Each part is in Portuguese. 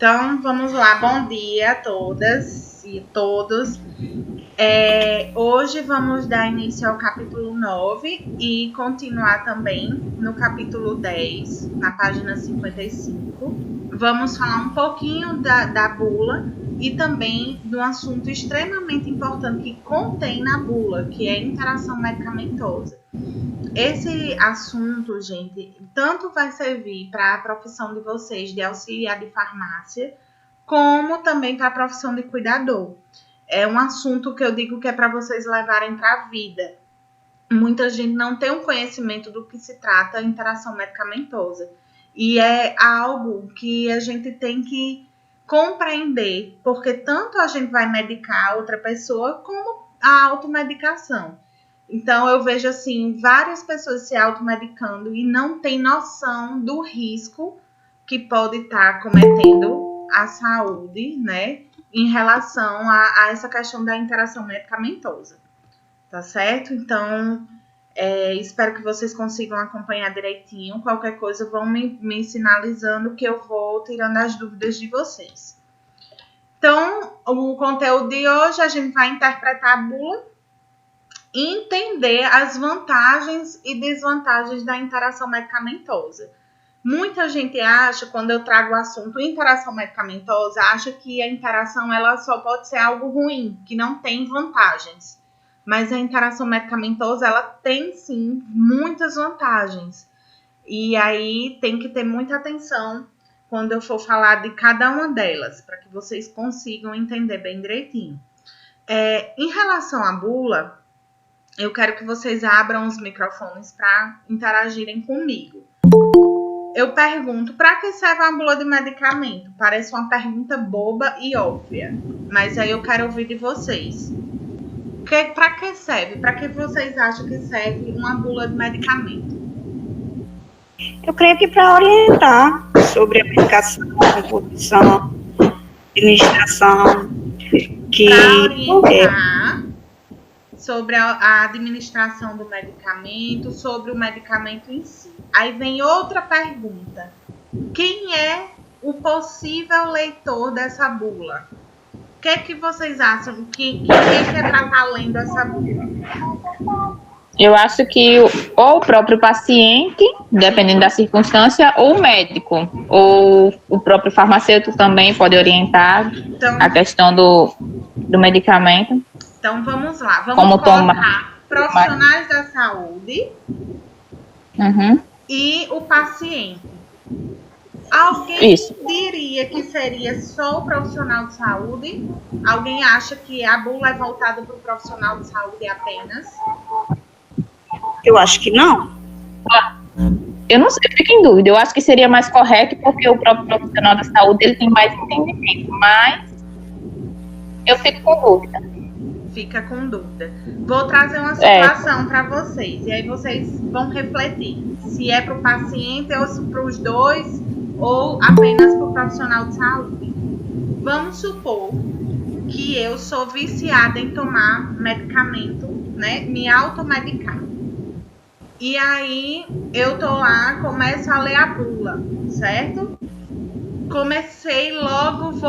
Então, vamos lá. Bom dia a todas e todos. Hoje vamos dar início ao capítulo 9 e continuar também no capítulo 10, na página 55. Vamos falar um pouquinho da bula e também de um assunto extremamente importante que contém na bula, que é a interação medicamentosa. Esse assunto, gente, tanto vai servir para a profissão de vocês de auxiliar de farmácia, como também para a profissão de cuidador. É um assunto que eu digo que é para vocês levarem para a vida. Muita gente não tem um conhecimento do que se trata a interação medicamentosa. E é algo que a gente tem que compreender, porque tanto a gente vai medicar outra pessoa, como a automedicação. Então, eu vejo, assim, várias pessoas se automedicando e não tem noção do risco que pode estar cometendo a saúde, né, em relação a essa questão da interação medicamentosa, tá certo? Então, espero que vocês consigam acompanhar direitinho. Qualquer coisa, vão me sinalizando que eu vou tirando as dúvidas de vocês. Então, o conteúdo de hoje, a gente vai interpretar a bula, entender as vantagens e desvantagens da interação medicamentosa. Muita gente acha, quando eu trago o assunto interação medicamentosa, acha que a interação ela só pode ser algo ruim, que não tem vantagens. Mas a interação medicamentosa, ela tem sim muitas vantagens. E aí tem que ter muita atenção quando eu for falar de cada uma delas, para que vocês consigam entender bem direitinho. Em relação à bula, eu quero que vocês abram os microfones para interagirem comigo. Eu pergunto, para que serve a bula de medicamento? Parece uma pergunta boba e óbvia, mas aí eu quero ouvir de vocês. Para que serve? Para que vocês acham que serve uma bula de medicamento? Eu creio que para orientar sobre a aplicação, composição, administração, para orientar sobre a administração do medicamento, sobre o medicamento em si. Aí vem outra pergunta. Quem é o possível leitor dessa bula? O que é que vocês acham? Quem é que é para estar lendo essa bula? Eu acho que ou o próprio paciente, dependendo da circunstância, ou o médico, ou o próprio farmacêutico também pode orientar a questão do medicamento. Então, vamos lá. Vamos colocar profissionais da saúde e o paciente. Alguém diria que seria só o profissional de saúde? Alguém acha que a bula é voltada para o profissional de saúde apenas? Eu acho que não. Eu não sei, eu fico em dúvida. Eu acho que seria mais correto porque o próprio profissional da saúde ele tem mais entendimento, mas eu fico com dúvida. Fica com dúvida. Vou trazer uma situação para vocês. E aí vocês vão refletir. Se é para o paciente ou para os dois, ou apenas para o profissional de saúde. Vamos supor que eu sou viciada em tomar medicamento, né? Me automedicar. E aí eu tô lá, começo a ler a bula, certo? Vou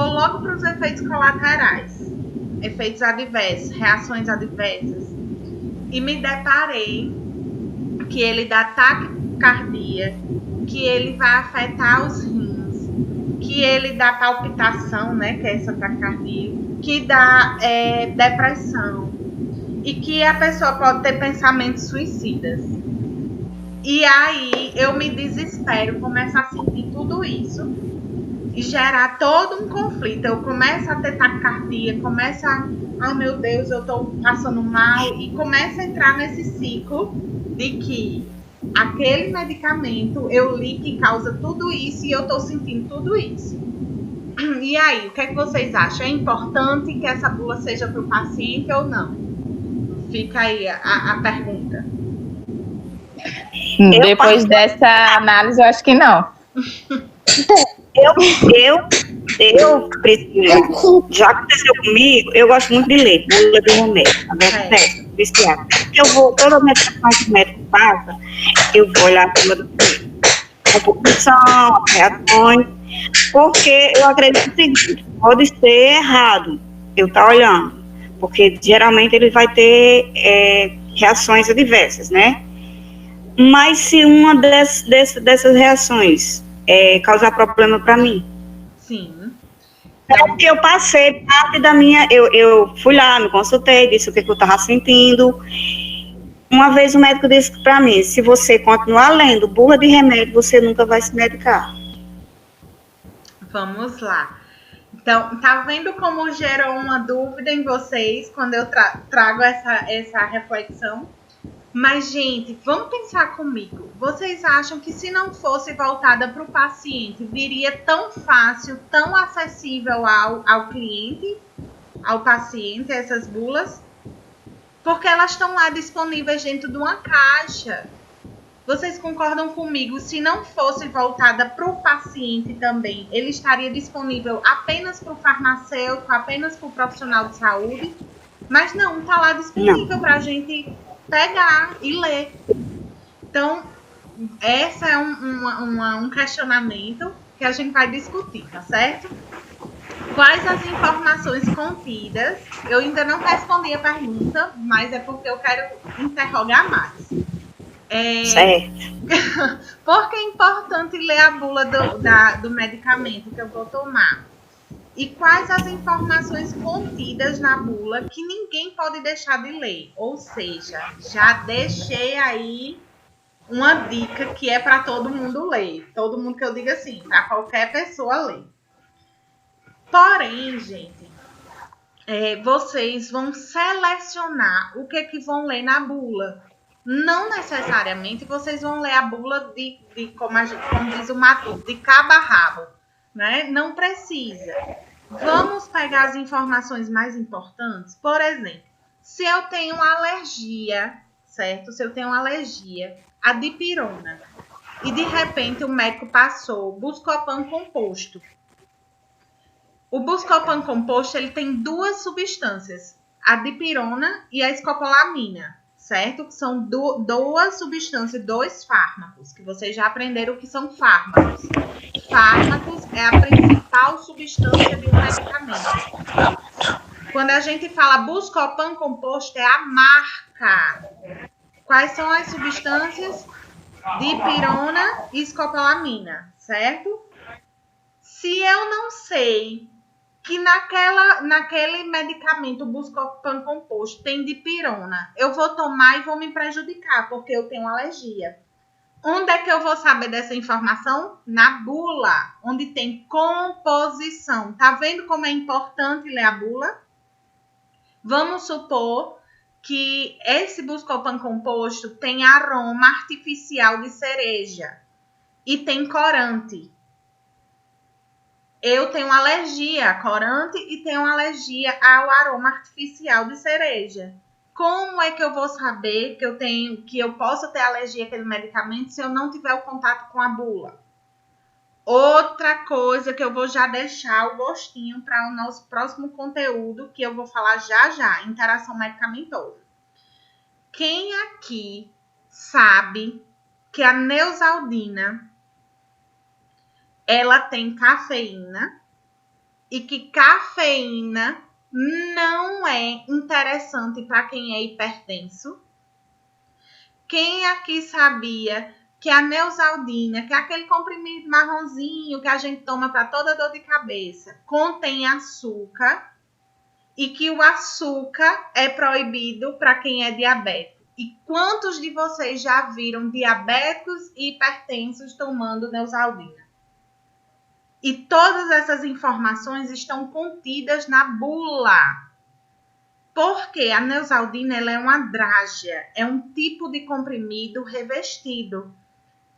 logo para os efeitos colaterais. Efeitos adversos, reações adversas. E me deparei que ele dá taquicardia, que ele vai afetar os rins, que ele dá palpitação, né, que é essa taquicardia, que dá depressão e que a pessoa pode ter pensamentos suicidas. E aí eu me desespero, começo a sentir tudo isso e gerar todo um conflito. Eu começo a ter taquicardia, começo a... Ai, meu Deus, eu tô passando mal. E começo a entrar nesse ciclo de que aquele medicamento, eu li que causa tudo isso e eu tô sentindo tudo isso. E aí, o que é que vocês acham? É importante que essa bula seja para o paciente ou não? Fica aí a pergunta. Depois dessa análise, eu acho que não. Eu, Priscila, já aconteceu comigo, eu gosto muito de ler, bula de remédio, a verdade, viciada. Eu vou, toda a medicação que o médico passa, eu vou olhar a bula do médico. Composição, reações, Porque eu acredito o seguinte, pode ser errado eu estar olhando, porque geralmente ele vai ter reações adversas, né? Mas se uma dessas reações causar problema para mim, Sim. é porque eu passei parte da minha, eu fui lá, me consultei, disse o que eu estava sentindo. Uma vez o médico disse para mim, se você continuar lendo bula de remédio, você nunca vai se medicar. Vamos lá. Então, tá vendo como gerou uma dúvida em vocês quando eu trago essa reflexão? Mas, gente, vamos pensar comigo. Vocês acham que se não fosse voltada para o paciente, viria tão fácil, tão acessível ao cliente, ao paciente, essas bulas? Porque elas estão lá disponíveis dentro de uma caixa. Vocês concordam comigo? Se não fosse voltada para o paciente também, ele estaria disponível apenas para o farmacêutico, apenas para o profissional de saúde? Mas não, está lá disponível para a gente pegar e ler. Então, esse é um questionamento que a gente vai discutir, tá certo? Quais as informações contidas? Eu ainda não respondi a pergunta, mas é porque eu quero interrogar mais. Certo. Por que é importante ler a bula do medicamento que eu vou tomar? E quais as informações contidas na bula que ninguém pode deixar de ler? Ou seja, já deixei aí uma dica que é para todo mundo ler. Todo mundo que eu digo assim, para qualquer pessoa ler. Porém, gente, vocês vão selecionar o que vão ler na bula. Não necessariamente vocês vão ler a bula como diz o Matuto, de cabo a rabo, né? Não precisa. Vamos pegar as informações mais importantes. Por exemplo, se eu tenho alergia, certo? Se eu tenho alergia à dipirona e de repente o médico passou Buscopan composto. O Buscopan composto ele tem duas substâncias, a dipirona e a escopolamina, certo? Que são duas substâncias, dois fármacos, que vocês já aprenderam o que são fármacos. Fármacos é a principal substância de um medicamento. Quando a gente fala Buscopan composto, é a marca. Quais são as substâncias? Dipirona e escopolamina, certo? Se eu não sei que naquele medicamento Buscopan composto tem dipirona, eu vou tomar e vou me prejudicar, porque eu tenho alergia. Onde é que eu vou saber dessa informação? Na bula, onde tem composição. Tá vendo como é importante ler a bula? Vamos supor que esse Buscopan composto tem aroma artificial de cereja e tem corante. Eu tenho alergia a corante e tenho alergia ao aroma artificial de cereja. Como é que eu vou saber que eu posso ter alergia àquele medicamento se eu não tiver o contato com a bula? Outra coisa que eu vou já deixar o gostinho para o nosso próximo conteúdo, que eu vou falar já, interação medicamentosa. Quem aqui sabe que a Neosaldina ela tem cafeína e que cafeína não é interessante para quem é hipertenso? Quem aqui sabia que a Neosaldina, que é aquele comprimido marronzinho que a gente toma para toda dor de cabeça, contém açúcar e que o açúcar é proibido para quem é diabético? E quantos de vocês já viram diabéticos e hipertensos tomando Neosaldina? E todas essas informações estão contidas na bula. Porque a Neosaldina ela é uma drágia, é um tipo de comprimido revestido.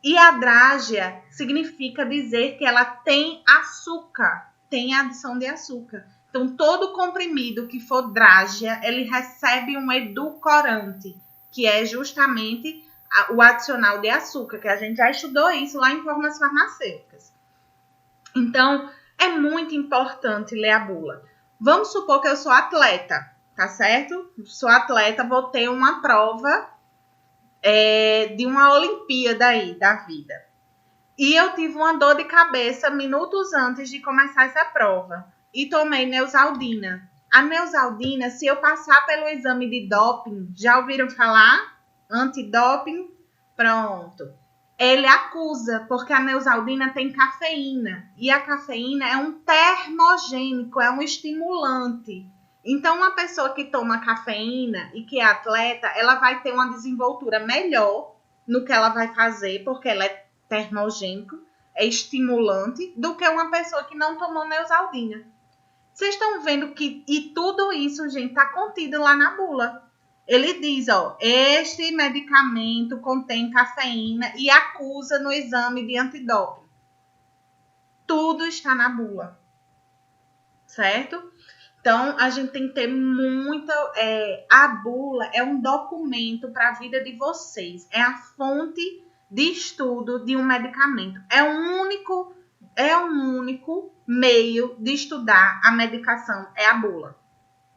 E a drágia significa dizer que ela tem açúcar, tem adição de açúcar. Então, todo comprimido que for drágia, ele recebe um edulcorante, que é justamente o adicional de açúcar, que a gente já estudou isso lá em formas farmacêuticas. Então, é muito importante ler a bula. Vamos supor que eu sou atleta, tá certo? Sou atleta, vou ter uma prova de uma Olimpíada aí da vida. E eu tive uma dor de cabeça minutos antes de começar essa prova. E tomei Neosaldina. A Neosaldina, se eu passar pelo exame de doping, já ouviram falar? Antidoping? Pronto. Ele acusa, porque a Neosaldina tem cafeína. E a cafeína é um termogênico, é um estimulante. Então, uma pessoa que toma cafeína e que é atleta, ela vai ter uma desenvoltura melhor no que ela vai fazer, porque ela é termogênico, é estimulante, do que uma pessoa que não tomou Neosaldina. Vocês estão vendo que... E tudo isso, gente, está contido lá na bula. Ele diz, ó, este medicamento contém cafeína e acusa no exame de antidoping. Tudo está na bula. Certo? Então, a gente tem que ter muita... a bula é um documento para a vida de vocês. É a fonte de estudo de um medicamento. É um único meio de estudar a medicação, é a bula.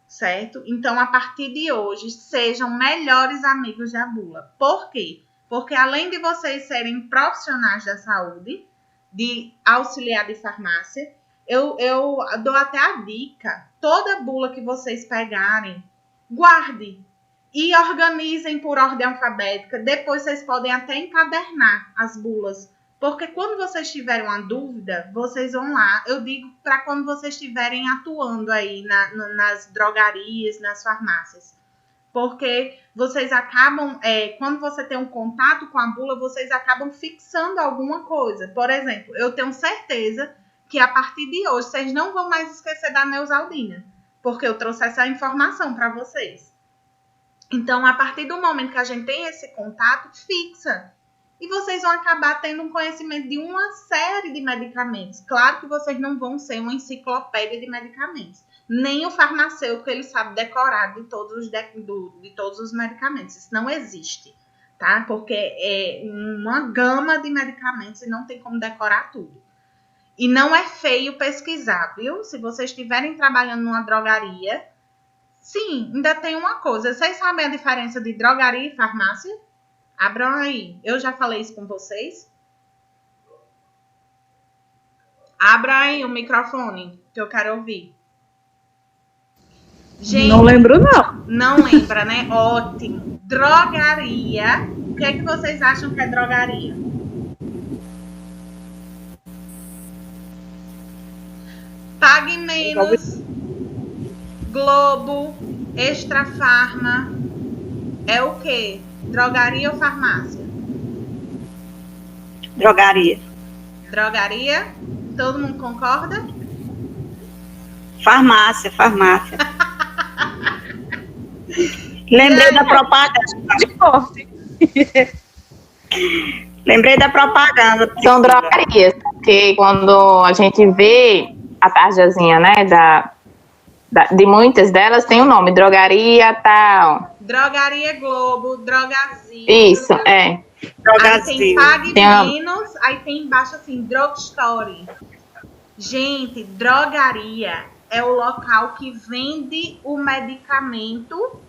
Certo? Então, a partir de hoje, sejam melhores amigos da bula. Por quê? Porque além de vocês serem profissionais da saúde, de auxiliar de farmácia, eu dou até a dica. Toda bula que vocês pegarem, guarde e organizem por ordem alfabética. Depois vocês podem até encadernar as bulas. Porque quando vocês tiverem uma dúvida, vocês vão lá. Eu digo para quando vocês estiverem atuando aí nas drogarias, nas farmácias. Porque vocês acabam, quando você tem um contato com a bula, vocês acabam fixando alguma coisa. Por exemplo, eu tenho certeza que a partir de hoje, vocês não vão mais esquecer da Neosaldina. Porque eu trouxe essa informação para vocês. Então, a partir do momento que a gente tem esse contato, fixa. E vocês vão acabar tendo um conhecimento de uma série de medicamentos. Claro que vocês não vão ser uma enciclopédia de medicamentos. Nem o farmacêutico, ele sabe decorar de todos os medicamentos. Isso não existe, tá? Porque é uma gama de medicamentos e não tem como decorar tudo. E não é feio pesquisar, viu? Se vocês estiverem trabalhando numa drogaria, sim, ainda tem uma coisa. Vocês sabem a diferença de drogaria e farmácia? Abram aí. Eu já falei isso com vocês. Abra aí o microfone, que eu quero ouvir. Gente, não lembro, não. Não lembra, né? Ótimo. Drogaria. O que é que vocês acham que é drogaria? Pague Menos, Globo, Extra Farma. É o quê? Drogaria ou farmácia? Drogaria. Drogaria? Todo mundo concorda? Farmácia. Lembrei da propaganda. Lembrei da propaganda. São drogarias, porque quando a gente vê a tarjazinha, né, de muitas delas tem o nome, drogaria tal. Drogaria Globo, Drogazil. Isso, é. Aí tem Pague Menos, aí tem embaixo assim, Drugstore. Gente, drogaria é o local que vende o medicamento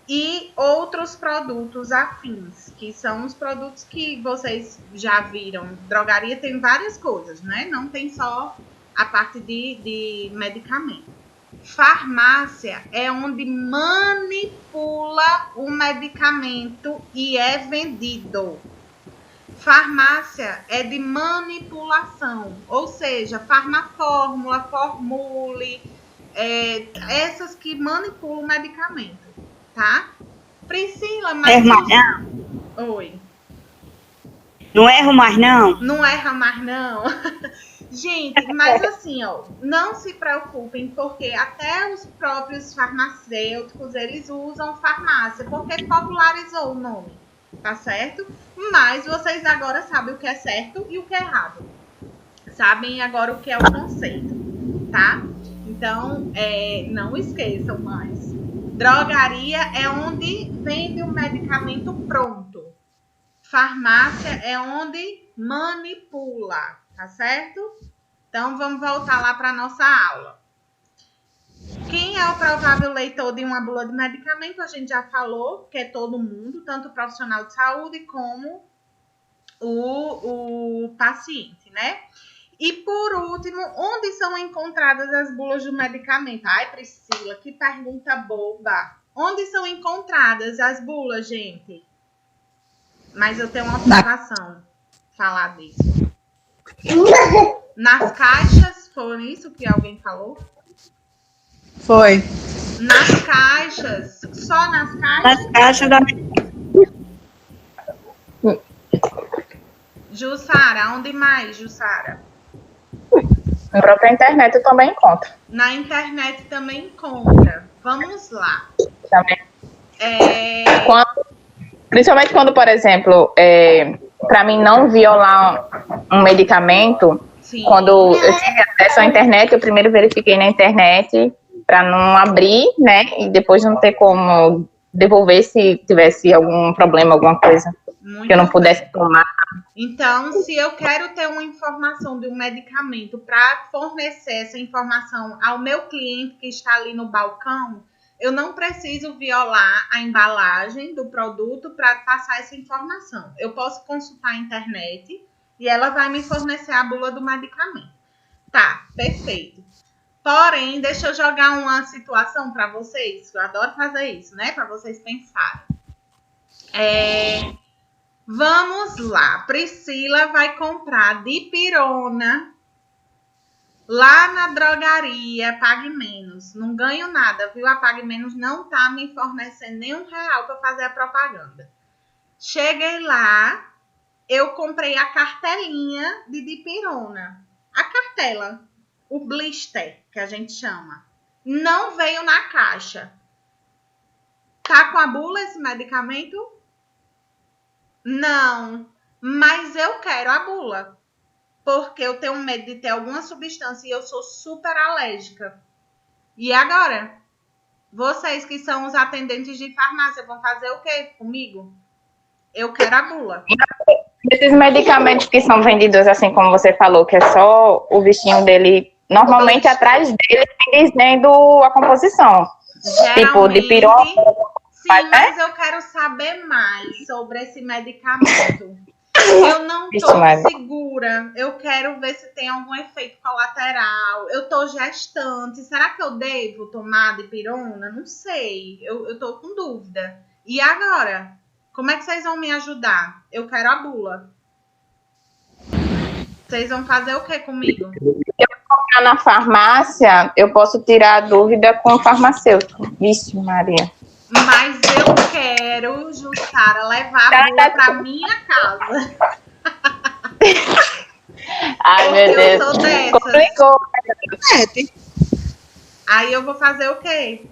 e outros produtos afins, que são os produtos que vocês já viram. Drogaria tem várias coisas, né? Não tem só a parte de medicamento. Farmácia é onde manipula o medicamento e é vendido. Farmácia é de manipulação, ou seja, farmafórmula, formule, essas que manipulam o medicamento, tá? Priscila, mas... Oi. Não erro mais, não? Não erra mais, não. Gente, mas assim, ó, não se preocupem, porque até os próprios farmacêuticos, eles usam farmácia, porque popularizou o nome, tá certo? Mas vocês agora sabem o que é certo e o que é errado. Sabem agora o que é o conceito, tá? Então, não esqueçam mais. Drogaria é onde vende o medicamento pronto. Farmácia é onde manipula, tá certo? Então, vamos voltar lá para a nossa aula. Quem é o provável leitor de uma bula de medicamento? A gente já falou que é todo mundo, tanto o profissional de saúde como o paciente, né? E por último, onde são encontradas as bulas do medicamento? Ai, Priscila, que pergunta boba. Onde são encontradas as bulas, gente? Mas eu tenho uma observação falar disso. Nas caixas, foi isso que alguém falou? Foi. Nas caixas, só nas caixas? Nas caixas da... Jussara, onde mais, Jussara? Na própria internet eu também encontro. Na internet também encontra. Vamos lá. Também. É... Principalmente quando, por exemplo, para mim não violar um medicamento, sim, quando eu tive acesso à internet, eu primeiro verifiquei na internet para não abrir, né? E depois não ter como devolver se tivesse algum problema, alguma coisa que eu não pudesse tomar. Então, se eu quero ter uma informação de um medicamento para fornecer essa informação ao meu cliente que está ali no balcão, eu não preciso violar a embalagem do produto para passar essa informação. Eu posso consultar a internet e ela vai me fornecer a bula do medicamento. Tá, perfeito. Porém, deixa eu jogar uma situação para vocês. Eu adoro fazer isso, né? Para vocês pensarem. Vamos lá. Priscila vai comprar dipirona lá na drogaria Pague Menos. Não ganho nada, viu? A Pague Menos não tá me fornecendo nem R$1 para fazer a propaganda. Cheguei lá, eu comprei a cartelinha de dipirona. A cartela, o blister, que a gente chama. Não veio na caixa. Tá com a bula esse medicamento? Não, mas eu quero a bula. Porque eu tenho medo de ter alguma substância e eu sou super alérgica. E agora? Vocês que são os atendentes de farmácia vão fazer o quê comigo? Eu quero a bula. Esses medicamentos que são vendidos, assim como você falou, que é só o bichinho dele, normalmente atrás dele tem dizendo a composição. Geralmente, tipo de pirona. Sim, mas eu quero saber mais sobre esse medicamento. Eu não tô segura. Eu quero ver se tem algum efeito colateral. Eu tô gestante. Será que eu devo tomar dipirona? Não sei. Eu tô com dúvida. E agora? Como é que vocês vão me ajudar? Eu quero a bula. Vocês vão fazer o que comigo? Eu comprar na farmácia, eu posso tirar a dúvida com o farmacêutico. Vixe, Maria. Mas eu quero, Jussara, levar a bula pra minha casa. Ai, meu Deus. Eu sou dessas. Complicou. Aí eu vou fazer o quê?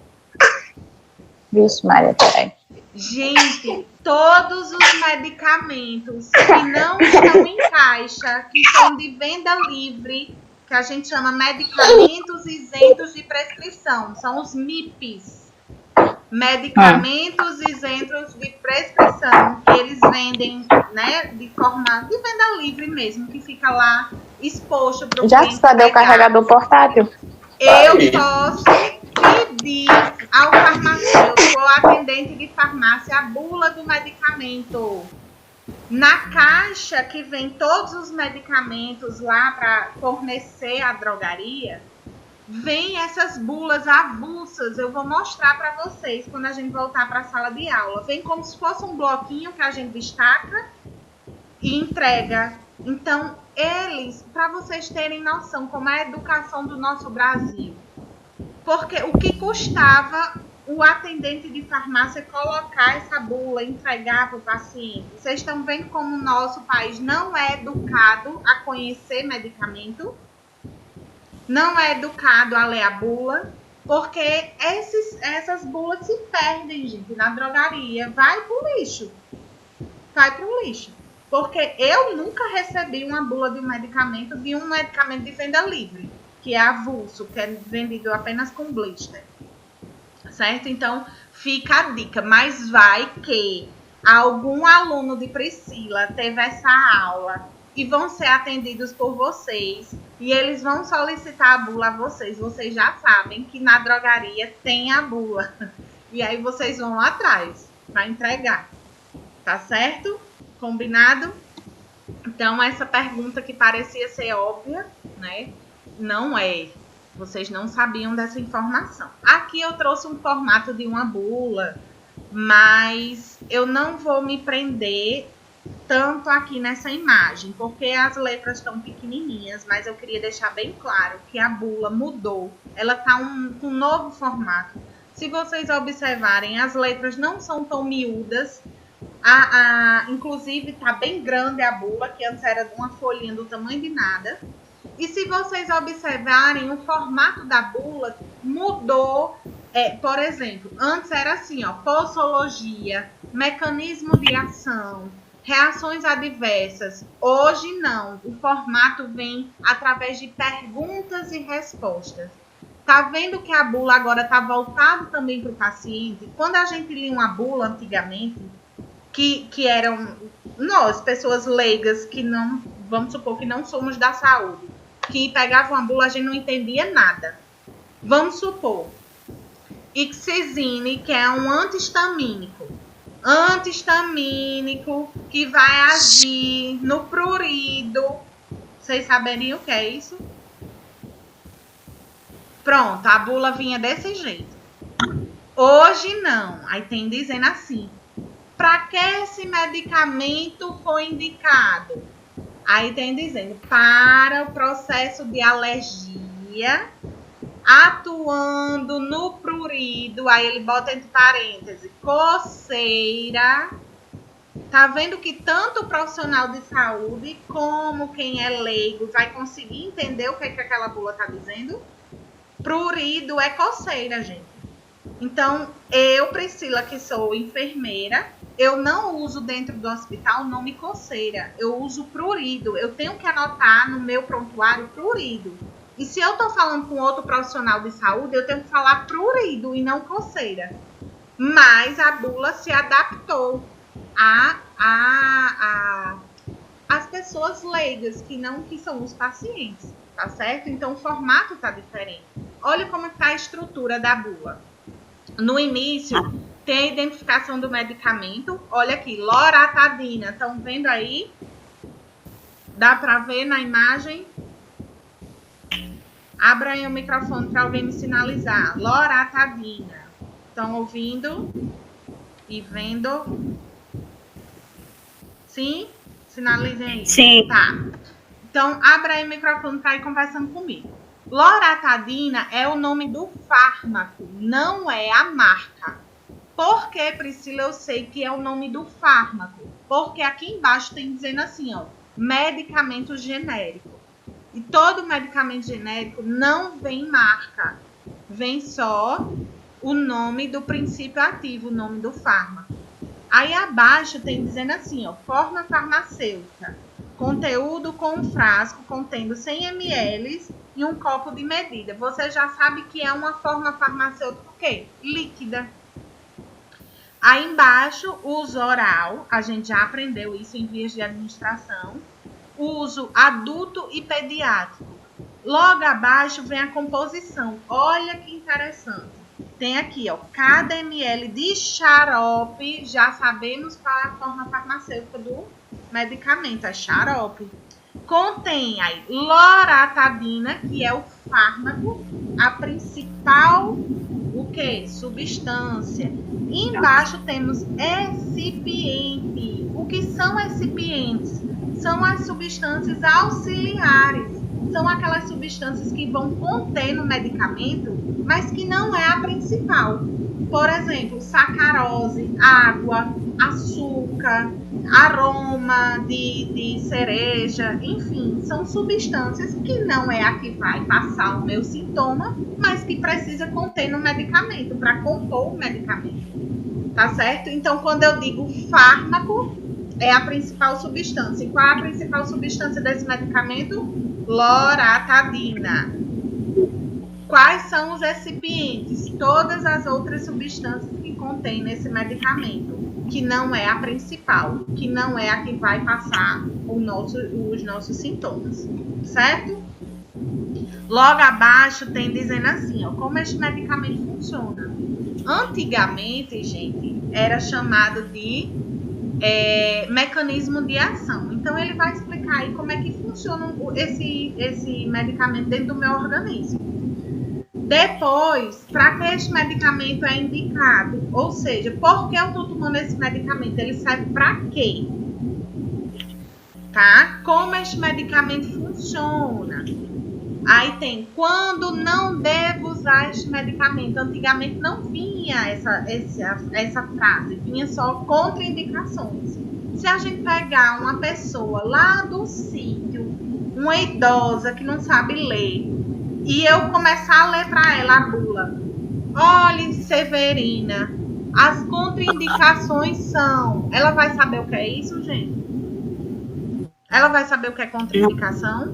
Vixe, Maria, peraí. Gente, todos os medicamentos que não estão em caixa, que são de venda livre, que a gente chama medicamentos isentos de prescrição, são os MIPs. Medicamentos isentos de prescrição, que eles vendem, né, de forma de venda livre mesmo, que fica lá exposto para o cliente. Já cadê o carregador portátil? Eu posso pedir ao farmacêutico ou atendente de farmácia a bula do medicamento. Na caixa que vem todos os medicamentos lá para fornecer a drogaria, vem essas bulas avulsas. Eu vou mostrar para vocês quando a gente voltar para a sala de aula. Vem como se fosse um bloquinho que a gente destaca e entrega. Então, eles, para vocês terem noção como é a educação do nosso Brasil. Porque o que custava o atendente de farmácia colocar essa bula, entregar para o paciente? Vocês estão vendo como o nosso país não é educado a conhecer medicamento? Não é educado a ler a bula, porque essas bulas se perdem, gente, na drogaria. Vai pro lixo. Vai pro lixo. Porque eu nunca recebi uma bula de um medicamento de venda livre, que é avulso, que é vendido apenas com blister. Certo? Então, fica a dica. Mas vai que algum aluno de Priscila teve essa aula e vão ser atendidos por vocês e eles vão solicitar a bula a vocês. Vocês já sabem que na drogaria tem a bula. E aí vocês vão lá atrás para entregar. Tá certo? Combinado? Então, essa pergunta que parecia ser óbvia, né? Não é. Vocês não sabiam dessa informação. Aqui eu trouxe um formato de uma bula, mas eu não vou me prender tanto aqui nessa imagem, porque as letras estão pequenininhas, mas eu queria deixar bem claro que a bula mudou. Ela está com um novo formato. Se vocês observarem, as letras não são tão miúdas. Inclusive, está bem grande a bula, que antes era uma folhinha do tamanho de nada. E se vocês observarem, o formato da bula mudou. Por exemplo, antes era assim, ó, possologia, mecanismo de ação, reações adversas. Hoje não, o formato vem através de perguntas e respostas. Tá vendo que a bula agora está voltada também para o paciente? Quando a gente lia uma bula antigamente, que eram nós, pessoas leigas, que não, vamos supor que não somos da saúde, que pegavam a bula, a gente não entendia nada. Vamos supor, Ixizine, que é um anti-histamínico que vai agir no prurido. Vocês saberiam o que é isso? Pronto, a bula vinha desse jeito. Hoje não. Aí tem dizendo assim: para que esse medicamento foi indicado? Aí tem dizendo: para o processo de alergia, atuando no prurido. Aí ele bota entre parênteses, coceira. Tá vendo que tanto o profissional de saúde como quem é leigo vai conseguir entender o que aquela bula tá dizendo? Prurido é coceira, gente. Então, eu, Priscila, que sou enfermeira, eu não uso dentro do hospital o nome coceira. Eu uso prurido. Eu tenho que anotar no meu prontuário prurido. E se eu estou falando com outro profissional de saúde, eu tenho que falar prurido e não coceira. Mas a bula se adaptou às pessoas leigas, que são os pacientes, tá certo? Então, o formato está diferente. Olha como está a estrutura da bula. No início, tem a identificação do medicamento. Olha aqui, loratadina. Estão vendo aí? Dá para ver na imagem? Abra aí o microfone para alguém me sinalizar. Loratadina. Estão ouvindo e vendo? Sim? Sinalizem aí. Sim. Tá. Então, abra aí o microfone para ir conversando comigo. Loratadina é o nome do fármaco, não é a marca. Por que, Priscila, eu sei que é o nome do fármaco? Porque aqui embaixo tem dizendo assim, ó, medicamento genérico. E todo medicamento genérico não vem marca. Vem só o nome do princípio ativo, o nome do fármaco. Aí abaixo tem dizendo assim, ó, forma farmacêutica. Conteúdo com um frasco contendo 100 ml e um copo de medida. Você já sabe que é uma forma farmacêutica o quê? Líquida. Aí embaixo, uso oral. A gente já aprendeu isso em vias de administração. Uso adulto e pediátrico. Logo abaixo vem a composição. Olha que interessante. Tem aqui, ó, cada ml de xarope. Já sabemos qual é a forma farmacêutica do medicamento, é xarope. Contém aí loratadina, que é o fármaco, a principal, o que? Substância. E embaixo temos excipiente. O que são excipientes? São as substâncias auxiliares. São aquelas substâncias que vão conter no medicamento, mas que não é a principal. Por exemplo, sacarose, água, açúcar, aroma de cereja, enfim, são substâncias que não é a que vai passar o meu sintoma, mas que precisa conter no medicamento, para compor o medicamento. Tá certo? Então, quando eu digo fármaco, é a principal substância. E qual é a principal substância desse medicamento? Loratadina. Quais são os excipientes? Todas as outras substâncias que contém nesse medicamento, que não é a principal, que não é a que vai passar os nossos sintomas, certo? Logo abaixo tem dizendo assim, ó, como este medicamento funciona. Antigamente, gente, era chamado de mecanismo de ação. Então, ele vai explicar aí como é que funciona esse medicamento dentro do meu organismo. Depois, para que esse medicamento é indicado? Ou seja, por que eu estou tomando esse medicamento? Ele serve para quê? Tá? Como esse medicamento funciona? Aí tem, quando não devo usar esse medicamento? Antigamente não vinha essa frase, vinha só contraindicações. Se a gente pegar uma pessoa lá do sítio, uma idosa que não sabe ler, e eu começar a ler para ela a bula, olhe, Severina, as contraindicações são... Ela vai saber o que é isso, gente? Ela vai saber o que é contraindicação?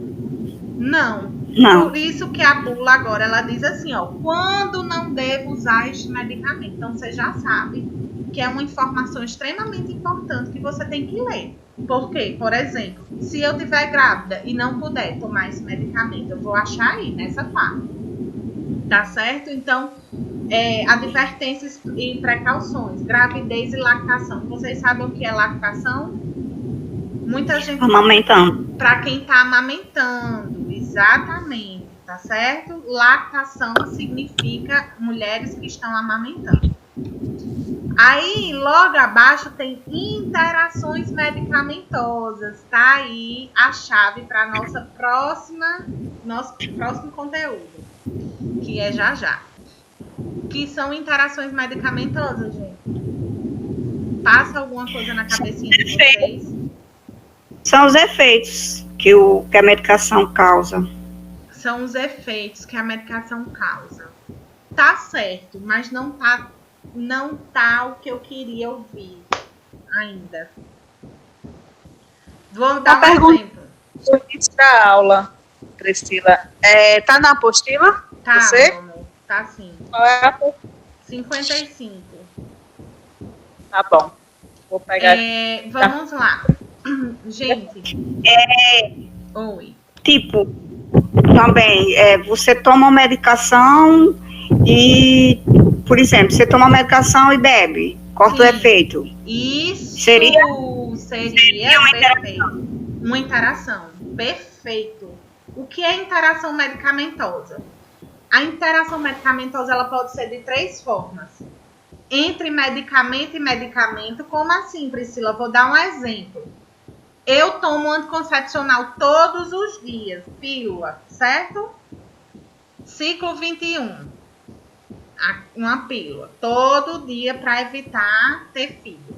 Não. Por isso que a bula agora, ela diz assim, ó, quando não devo usar este medicamento. Então, você já sabe que é uma informação extremamente importante que você tem que ler. Por quê? Por exemplo, se eu estiver grávida e não puder tomar esse medicamento, eu vou achar aí nessa parte. Tá certo? Então, advertências e precauções, gravidez e lactação. Vocês sabem o que é lactação? Muita gente... Amamentando. Para quem está amamentando, exatamente, tá certo? Lactação significa mulheres que estão amamentando. Aí, logo abaixo tem interações medicamentosas. Tá aí a chave para nosso próximo conteúdo, que é já. Que são interações medicamentosas, gente? Passa alguma coisa na cabecinha de vocês? São os efeitos que a medicação causa. São os efeitos que a medicação causa. Tá certo, mas não tá o que eu queria ouvir ainda. Vou dar um exemplo. No início da aula, Priscila, tá na apostila? Tá, você? Meu amor, tá sim. Qual é a apostila? 55. Tá bom. Vou pegar. Vamos lá. Gente. Oi. Tipo, também, você toma uma medicação e, por exemplo, você toma uma medicação e bebe. Corta o efeito. Isso seria perfeito. Uma interação. Perfeito. O que é interação medicamentosa? A interação medicamentosa ela pode ser de 3 formas. Entre medicamento e medicamento. Como assim, Priscila? Vou dar um exemplo. Eu tomo anticoncepcional todos os dias, pílula, certo? Ciclo 21. Uma pílula, todo dia para evitar ter filho.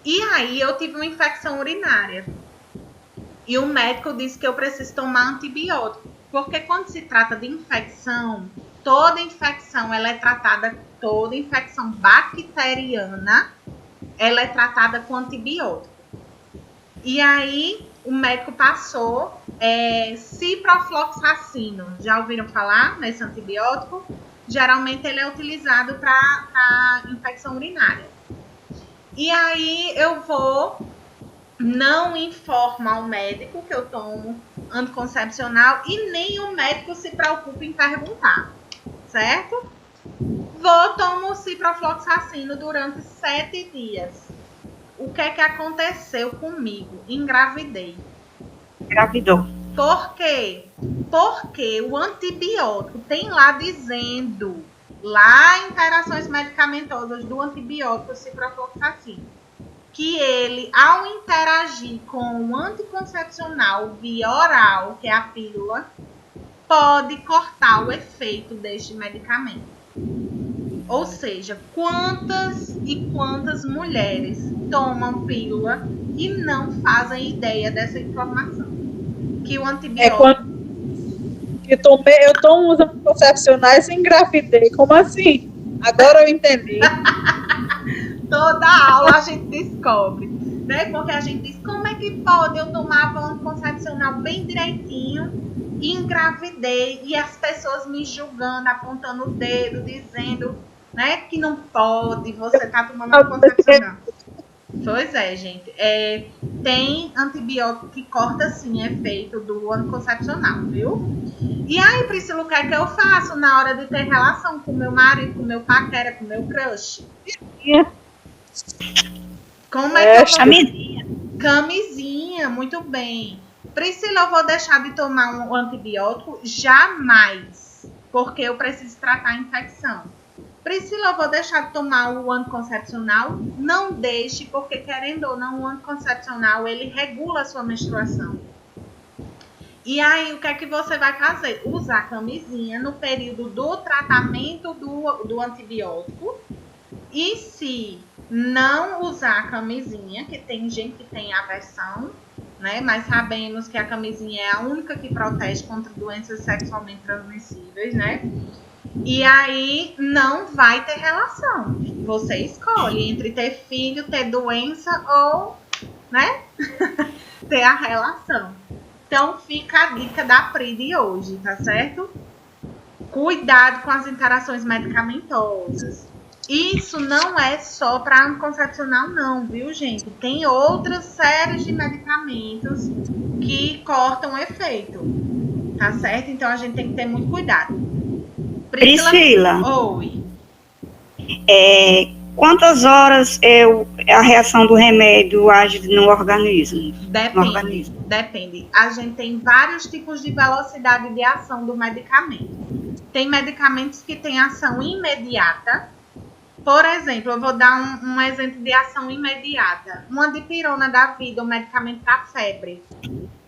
E aí eu tive uma infecção urinária. E o médico disse que eu preciso tomar antibiótico. Porque quando se trata de infecção, toda infecção bacteriana, ela é tratada com antibiótico. E aí, o médico passou ciprofloxacino. Já ouviram falar nesse antibiótico? Geralmente, ele é utilizado para infecção urinária. E aí, eu não informo ao médico que eu tomo anticoncepcional e nem o médico se preocupa em perguntar, certo? Tomo ciprofloxacino durante 7 dias. O que é que aconteceu comigo? Engravidei. Engravidou. Por quê? Porque o antibiótico tem lá dizendo, lá em interações medicamentosas do antibiótico ciprofloxacino, que ele, ao interagir com o anticoncepcional via oral, que é a pílula, pode cortar o efeito deste medicamento. Ou seja, quantas e quantas mulheres tomam pílula e não fazem ideia dessa informação? Que o antibiótico... Eu tomo os anticoncepcionais e engravidei. Como assim? Agora eu entendi. Toda aula a gente descobre, né? Porque a gente diz, como é que pode? Eu tomava um anticoncepcional bem direitinho e engravidei. E as pessoas me julgando, apontando o dedo, dizendo, né, que não pode, você tá tomando anticoncepcional. Pois é, gente. Tem antibiótico que corta, sim, efeito do anticoncepcional, viu? E aí, Priscila, o que é que eu faço na hora de ter relação com meu marido, com meu paquera, com meu crush? Como é que eu vou... Camisinha. Camisinha, muito bem. Priscila, eu vou deixar de tomar um antibiótico? Jamais, porque eu preciso tratar a infecção. Priscila, eu vou deixar de tomar o anticoncepcional? Não deixe, porque querendo ou não, o anticoncepcional, ele regula a sua menstruação. E aí, o que é que você vai fazer? Usar camisinha no período do tratamento do antibiótico. E se não usar a camisinha, que tem gente que tem aversão, né? Mas sabemos que a camisinha é a única que protege contra doenças sexualmente transmissíveis, né? E aí não vai ter relação. Você escolhe entre ter filho, ter doença ou, né? ter a relação. Então fica a dica da Pri de hoje, tá certo? Cuidado com as interações medicamentosas. Isso não é só para anticoncepcional não, viu, gente? Tem outras séries de medicamentos que cortam o efeito, tá certo? Então a gente tem que ter muito cuidado. Priscila. Oi. Quantas horas a reação do remédio age no organismo? Depende. A gente tem vários tipos de velocidade de ação do medicamento. Tem medicamentos que têm ação imediata. Por exemplo, eu vou dar um exemplo de ação imediata. Uma dipirona da vida, um medicamento para febre.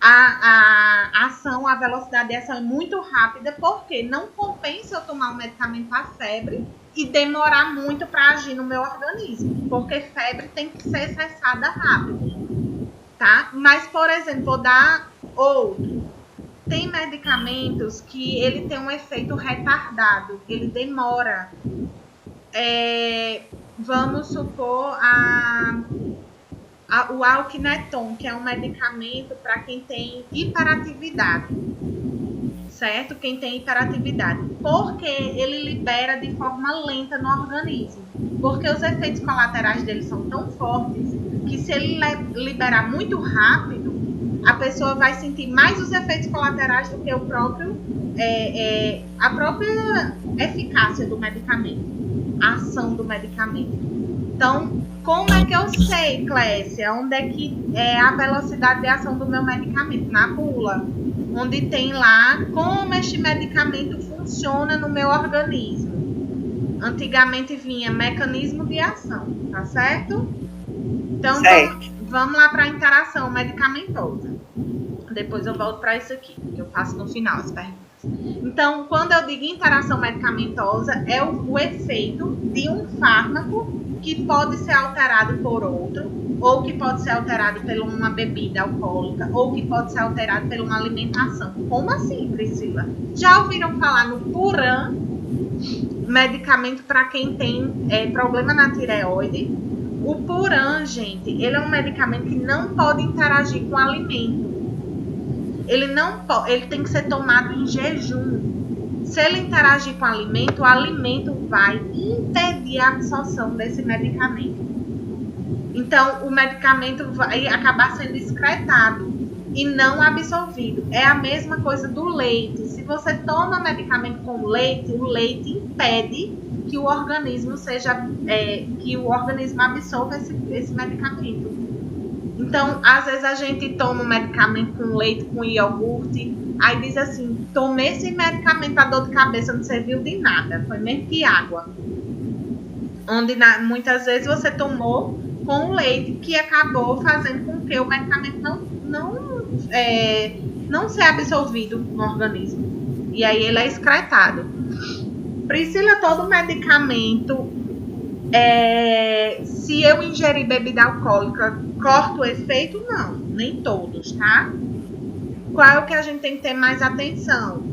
A ação, a velocidade de ação é muito rápida, porque não compensa eu tomar um medicamento para febre e demorar muito para agir no meu organismo, porque febre tem que ser cessada rápido, tá? Mas, por exemplo, vou dar outro. Tem medicamentos que ele tem um efeito retardado, ele demora. Vamos supor o Alquineton, que é um medicamento para quem tem hiperatividade, certo? Quem tem hiperatividade, porque ele libera de forma lenta no organismo, porque os efeitos colaterais dele são tão fortes que se ele liberar muito rápido, a pessoa vai sentir mais os efeitos colaterais do que a própria eficácia do medicamento, a ação do medicamento. Então, como é que eu sei, Clécia, onde é que é a velocidade de ação do meu medicamento? Na bula, onde tem lá como este medicamento funciona no meu organismo. Antigamente vinha mecanismo de ação, tá certo? Então, vamos lá para a interação medicamentosa. Depois eu volto para isso aqui, que eu faço no final as perguntas. Então, quando eu digo interação medicamentosa, é o efeito de um fármaco que pode ser alterado por outro, ou que pode ser alterado por uma bebida alcoólica, ou que pode ser alterado por uma alimentação. Como assim, Priscila? Já ouviram falar no Puran, medicamento para quem tem problema na tireoide? O Puran, gente, ele é um medicamento que não pode interagir com o alimento. Ele tem que ser tomado em jejum. Se ele interagir com o alimento vai impedir a absorção desse medicamento. Então, o medicamento vai acabar sendo excretado e não absorvido. É a mesma coisa do leite. Se você toma medicamento com leite, o leite impede que o organismo absorva esse medicamento. Então, às vezes a gente toma um medicamento com leite, com iogurte, aí diz assim, tomei esse medicamento para dor de cabeça, não serviu de nada, foi mesmo que água. Onde muitas vezes você tomou com leite, que acabou fazendo com que o medicamento não seja absorvido no organismo. E aí ele é excretado. Priscila, todo medicamento, se eu ingerir bebida alcoólica, corta o efeito? Não, nem todos, tá? Qual é o que a gente tem que ter mais atenção?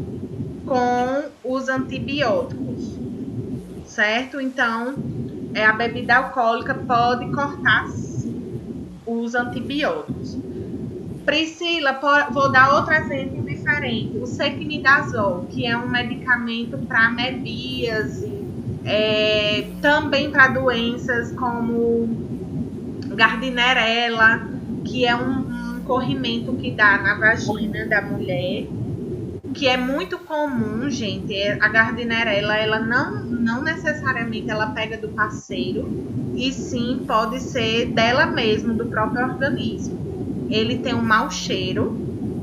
Com os antibióticos, certo? Então, a bebida alcoólica pode cortar os antibióticos. Priscila, vou dar outro exemplo diferente. O Sequinidazol, que é um medicamento para amebíase, também para doenças como Gardnerella, que é um corrimento que dá na vagina da mulher. que é muito comum, gente, a gardnerella, ela não necessariamente ela pega do parceiro, e sim pode ser dela mesma, do próprio organismo. Ele tem um mau cheiro,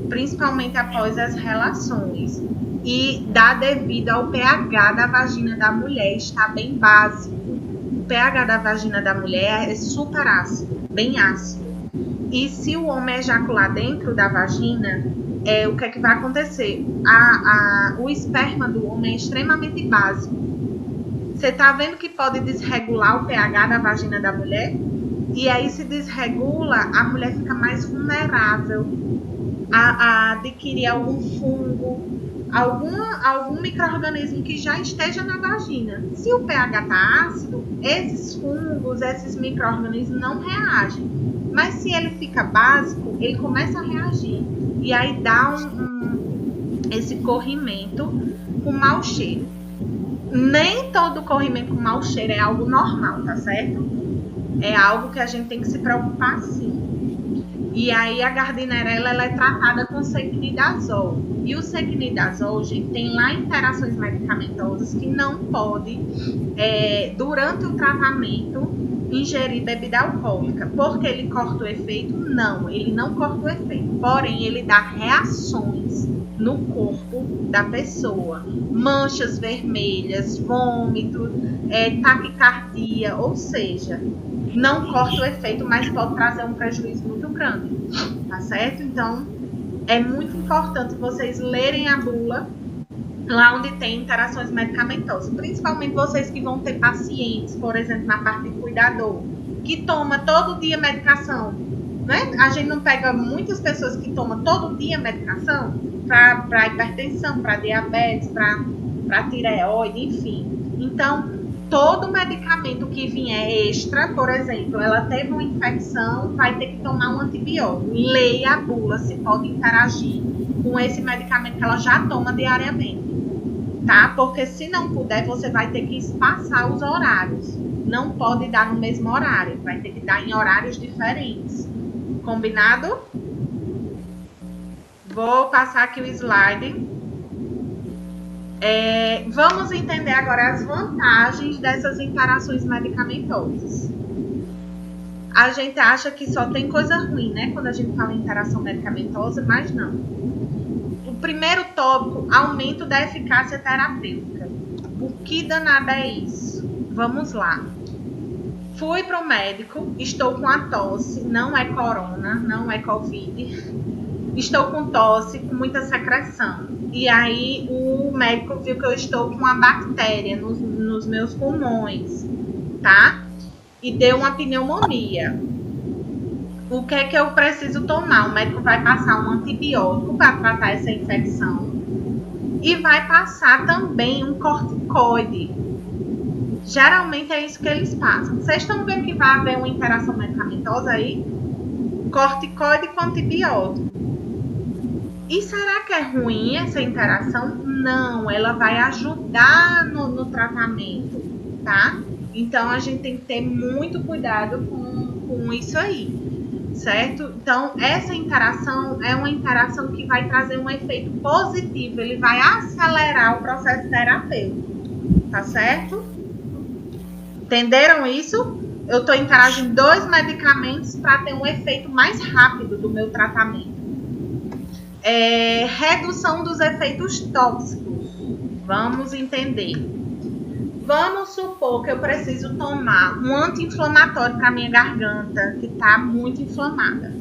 principalmente após as relações, e dá devido ao pH da vagina da mulher, está bem básico. O pH da vagina da mulher é super ácido, bem ácido. E se o homem ejacular dentro da vagina, o que é que vai acontecer? O esperma do homem é extremamente básico. Você tá vendo que pode desregular o pH da vagina da mulher? E aí, se desregula, a mulher fica mais vulnerável a adquirir algum fungo, algum micro-organismo que já esteja na vagina. Se o pH está ácido, esses fungos, esses micro-organismos não reagem. Mas se ele fica básico, ele começa a reagir. E aí dá esse corrimento com mau cheiro. Nem todo corrimento com mau cheiro é algo normal, tá certo? É algo que a gente tem que se preocupar, sim. E aí a gardnerella, ela é tratada com sequinidazol. E o sequinidazol, gente, tem lá interações medicamentosas que não pode, durante o tratamento, ingerir bebida alcoólica. Porque ele corta o efeito? Não, ele não corta o efeito. Porém, ele dá reações no corpo da pessoa. Manchas vermelhas, vômitos, taquicardia, ou seja, não corta o efeito, mas pode trazer um prejuízo muito grande, tá certo? Então, é muito importante vocês lerem a bula lá onde tem interações medicamentosas, principalmente vocês que vão ter pacientes, por exemplo, na parte de cuidador, que toma todo dia medicação, né? A gente não pega muitas pessoas que tomam todo dia medicação para hipertensão, para diabetes, para tireoide, enfim. Então, todo medicamento que vier extra, por exemplo, ela teve uma infecção, vai ter que tomar um antibiótico. Leia a bula se pode interagir com esse medicamento que ela já toma diariamente, tá? Porque se não puder, você vai ter que espaçar os horários. Não pode dar no mesmo horário, vai ter que dar em horários diferentes. Combinado? Vou passar aqui o slide. Vamos entender agora as vantagens dessas interações medicamentosas. A gente acha que só tem coisa ruim, né? Quando a gente fala em interação medicamentosa, mas não. O primeiro tópico, aumento da eficácia terapêutica. O que danada é isso? Vamos lá. Fui para o médico, estou com a tosse, não é corona, não é covid. Estou com tosse, com muita secreção. E aí o médico viu que eu estou com uma bactéria nos meus pulmões, tá? E deu uma pneumonia. O que é que eu preciso tomar? O médico vai passar um antibiótico para tratar essa infecção. E vai passar também um corticoide. Geralmente é isso que eles passam. Vocês estão vendo que vai haver uma interação medicamentosa aí? Corticoide com antibiótico. E será que é ruim essa interação? Não, ela vai ajudar no tratamento, tá? Então, a gente tem que ter muito cuidado com isso aí, certo? Então, essa interação é uma interação que vai trazer um efeito positivo, ele vai acelerar o processo terapêutico, tá certo? Entenderam isso? Eu estou interagindo 2 medicamentos para ter um efeito mais rápido do meu tratamento. Redução dos efeitos tóxicos. Vamos entender. Vamos supor que eu preciso tomar um anti-inflamatório para minha garganta, que está muito inflamada,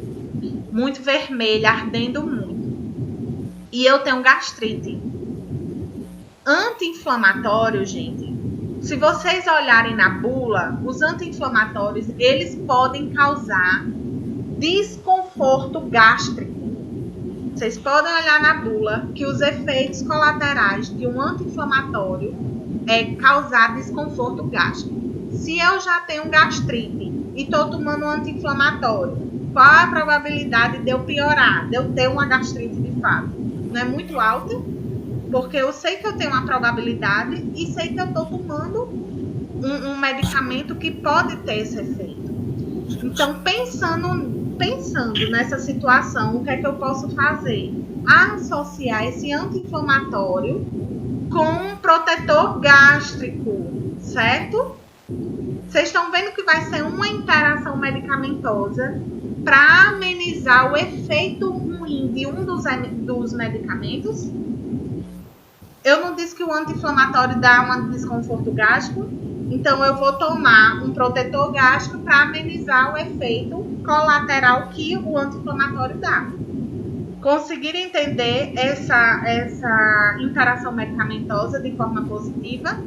muito vermelha, ardendo muito. E eu tenho gastrite. Anti-inflamatório, gente, se vocês olharem na bula, os anti-inflamatórios, eles podem causar desconforto gástrico. Vocês podem olhar na bula que os efeitos colaterais de um anti-inflamatório é causar desconforto gástrico. Se eu já tenho gastrite e estou tomando um anti-inflamatório, qual a probabilidade de eu piorar, de eu ter uma gastrite de fato? Não é muito alta, porque eu sei que eu tenho uma probabilidade e sei que eu estou tomando um medicamento que pode ter esse efeito. Então, pensando nessa situação, o que é que eu posso fazer? associar esse anti-inflamatório com um protetor gástrico, certo? Vocês estão vendo que vai ser uma interação medicamentosa para amenizar o efeito ruim de um dos medicamentos. Eu não disse que o anti-inflamatório dá um desconforto gástrico, então eu vou tomar um protetor gástrico para amenizar o efeito colateral que o anti-inflamatório dá. Conseguiram entender essa interação medicamentosa de forma positiva?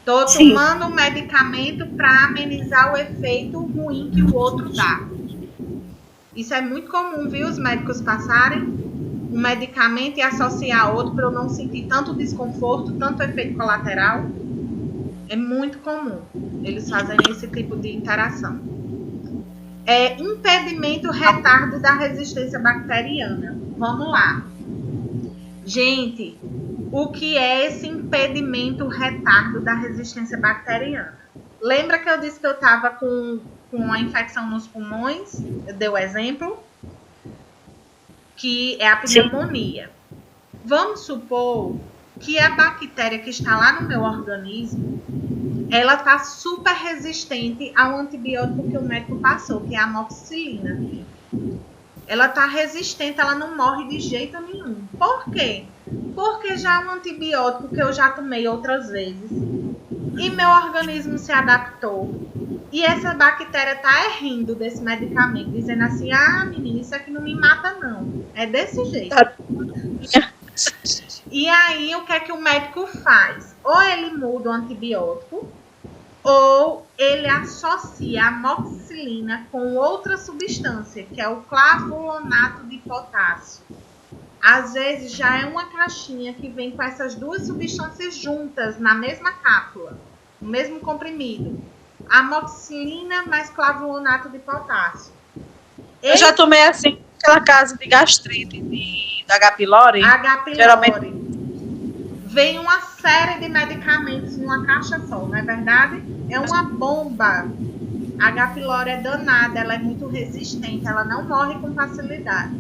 Estou tomando um medicamento para amenizar o efeito ruim que o outro dá. Isso é muito comum, viu? Os médicos passarem um medicamento e associar a outro para eu não sentir tanto desconforto, tanto efeito colateral. É muito comum eles fazerem esse tipo de interação. Impedimento, retardo da resistência bacteriana. Vamos lá. Gente, o que é esse impedimento, retardo da resistência bacteriana? Lembra que eu disse que eu estava com a infecção nos pulmões? Eu dei o exemplo. Que é a pneumonia. Vamos supor que a bactéria que está lá no meu organismo, ela está super resistente ao antibiótico que o médico passou, que é a amoxicilina. Ela está resistente, ela não morre de jeito nenhum. Por quê? Porque já é um antibiótico que eu já tomei outras vezes e meu organismo se adaptou. E essa bactéria está rindo desse medicamento, dizendo assim, menina, isso aqui não me mata não. É desse jeito. E aí, o que é que o médico faz? Ou ele muda o antibiótico, ou ele associa a amoxicilina com outra substância, que é o clavulonato de potássio. Às vezes já é uma caixinha que vem com essas duas substâncias juntas na mesma cápsula, no mesmo comprimido. Amoxicilina mais clavulonato de potássio. Eu já tomei assim, aquela casa de gastrite da H. pylori. H. pylori. Geralmente vem uma série de medicamentos numa caixa só, não é verdade? É uma bomba. A H. pylori é danada, ela é muito resistente, ela não morre com facilidade.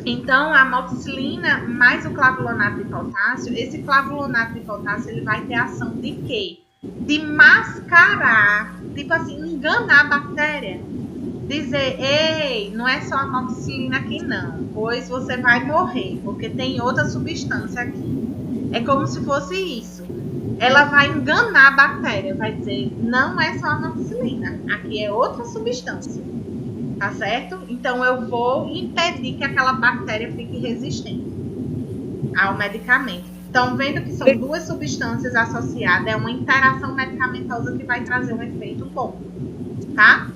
Então, a amoxicilina mais o clavulonato de potássio, esse clavulonato de potássio, ele vai ter ação de quê? De mascarar, tipo assim, enganar a bactéria. Dizer, ei, não é só a amoxicilina aqui não, pois você vai morrer, porque tem outra substância aqui. É como se fosse isso. Ela vai enganar a bactéria, vai dizer, não é só a amoxicilina, aqui é outra substância. Tá certo? Então, eu vou impedir que aquela bactéria fique resistente ao medicamento. Então, vendo que são duas substâncias associadas, é uma interação medicamentosa que vai trazer um efeito bom. Tá?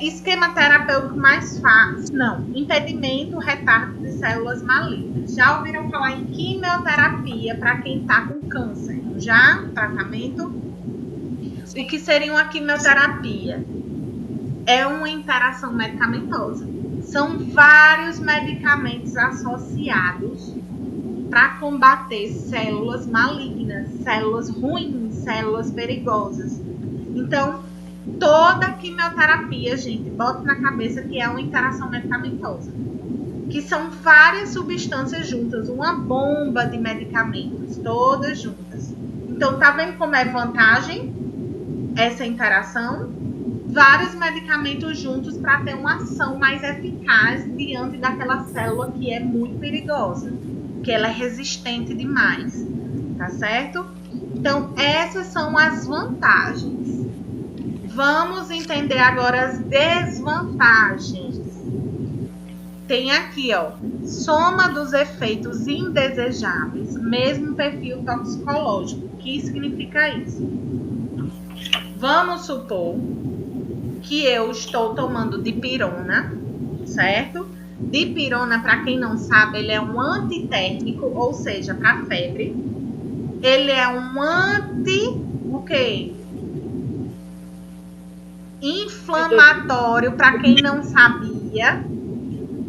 Esquema terapêutico mais fácil. Não. Impedimento, retardo de células malignas. Já ouviram falar em quimioterapia para quem está com câncer? Já? Tratamento? Sim. O que seria uma quimioterapia? É uma interação medicamentosa. São vários medicamentos associados para combater células malignas, células ruins, células perigosas. Então, toda quimioterapia, gente, bota na cabeça que é uma interação medicamentosa. Que são várias substâncias juntas, uma bomba de medicamentos, todas juntas. Então, tá vendo como é vantagem essa interação? Vários medicamentos juntos para ter uma ação mais eficaz diante daquela célula que é muito perigosa, que ela é resistente demais, tá certo? Então, essas são as vantagens. Vamos entender agora as desvantagens. Tem aqui, ó, soma dos efeitos indesejáveis, mesmo perfil toxicológico. O que significa isso? Vamos supor que eu estou tomando dipirona, certo? Dipirona, para quem não sabe, ele é um antitérmico, ou seja, para febre. Ele é um o quê? Inflamatório, para quem não sabia.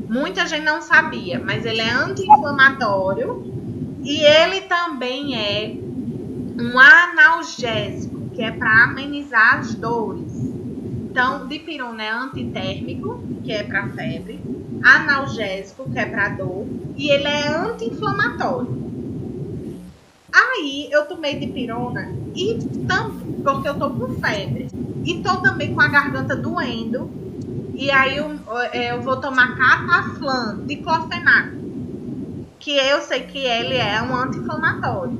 Muita gente não sabia, mas ele é anti-inflamatório. E ele também é um analgésico, que é para amenizar as dores. Então, dipirona é antitérmico, que é para febre, analgésico, que é para dor, e ele é anti-inflamatório. Aí eu tomei dipirona porque eu tô com febre e tô também com a garganta doendo. E aí eu vou tomar cataflam, diclofenaco, que eu sei que ele é um anti-inflamatório.